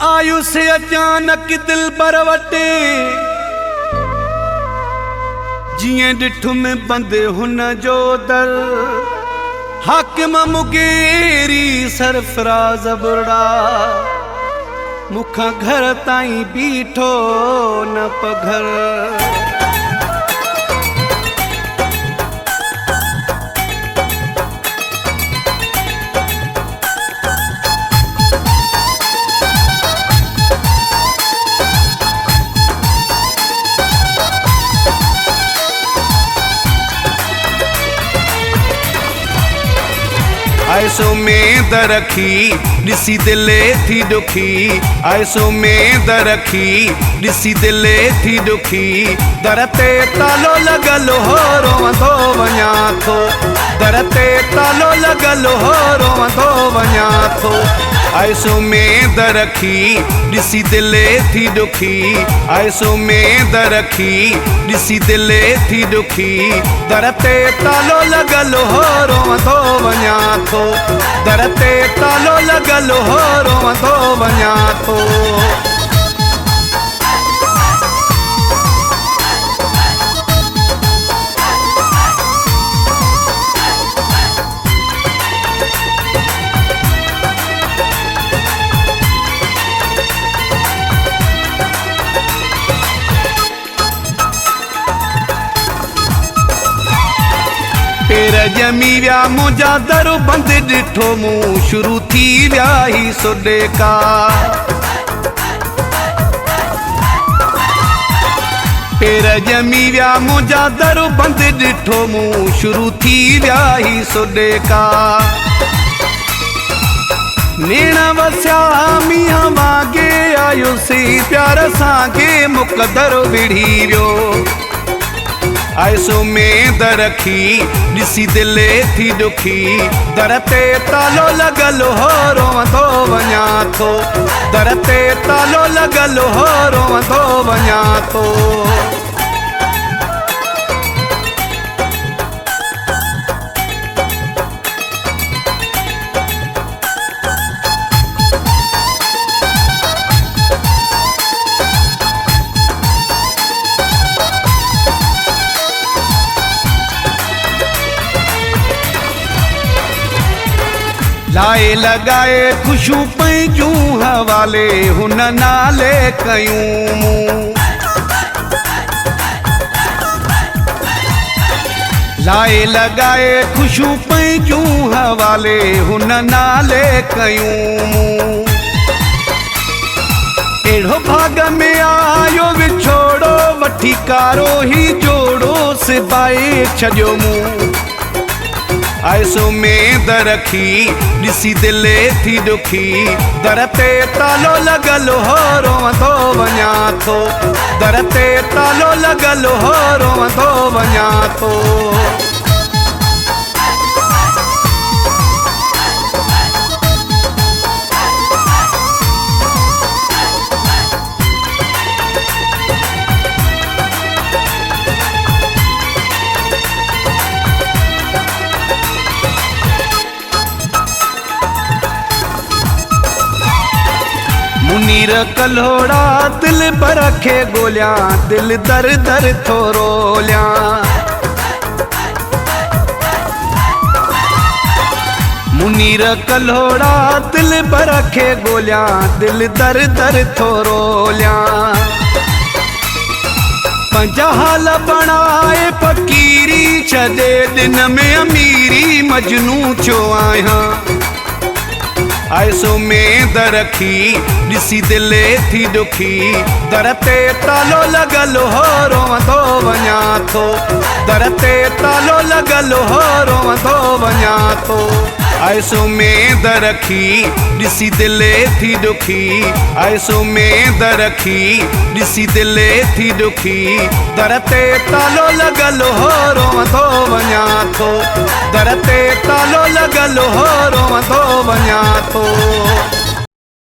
आयुष अचानक दिल बरवटे जिए डिठु में बंदे हुन जो दर हाकिम मुगेरी सरफराज बुरड़ा मुखा घर ताई बीठो न पघर आयसो में दरखी दिसी दिले थी दुखी आयसो में दरखी दिसी दिले थी दुखी दरते तालो लगल हो रोवंदो वञा थो दरते तालो लगल हो रोवंदो वञा थो आयसो में दरखी दिसी दिले थी दुखी आयसो में दरखी दिसी दिले थी दुखी दरते तालो लगल हो रोवंदो वञा थो दरते तालो लगल हो रोवंदो वञा थो पेर जमी व्या मुंहिंजा दर बंद डिठो मूं शुरू थी व्या ही सोडे का पेर जमी व्या मुंहिंजा दर बंद डिठो मूं शुरू थी व्या ही सोडे का नेणा वसिया मियां वागे आयुसी प्यार सां मुक़दर विढ़ी वियो आयसो में दरखी दिसी दिले थी दुखी दरते तालो लगल हो रोवंदो वञा थो दरते तालो लगल हो रोवंदो वञा थो लाए लगाए खुशू पैजूं हवाले हुन नाले कयूं लाए लगाए खुशू पैजूं हवाले हुन नाले कयूं एड़ो भाग में आयो विछोड़ो वठी कारो ही जोड़ो सिबाए छजो मूं आयसो में दरखी दिसी दिले थी दुखी दरते तालो लगल हो रोवंदो वञा थो दरते तालो लगल हो रोवंदो वञा थो मुनीर कल्होड़ा दिल पर रखे गोलियां दिल दर दर थोरो लिया मुनीर कल्होड़ा दिल पर रखे गोलियां दिल दर दर थोरो लिया पंजा हाल बनाए फकीरी छदे दिन में अमीरी मजनू छो आहियां आयसो में दरखी दिसी दिले थी दुखी दरते तालो लगल हो रोवंदो वञा थो दरते तालो लगल हो रोवंदो वञा थो आयसो में दरखी दिसी दिले थी दुखी आयसो में दरखी दिसी दिले थी दुखी दरते तालो लगल हो रोवंदो वञा थो दरते तालो लगल हो रोवंदो वञा थो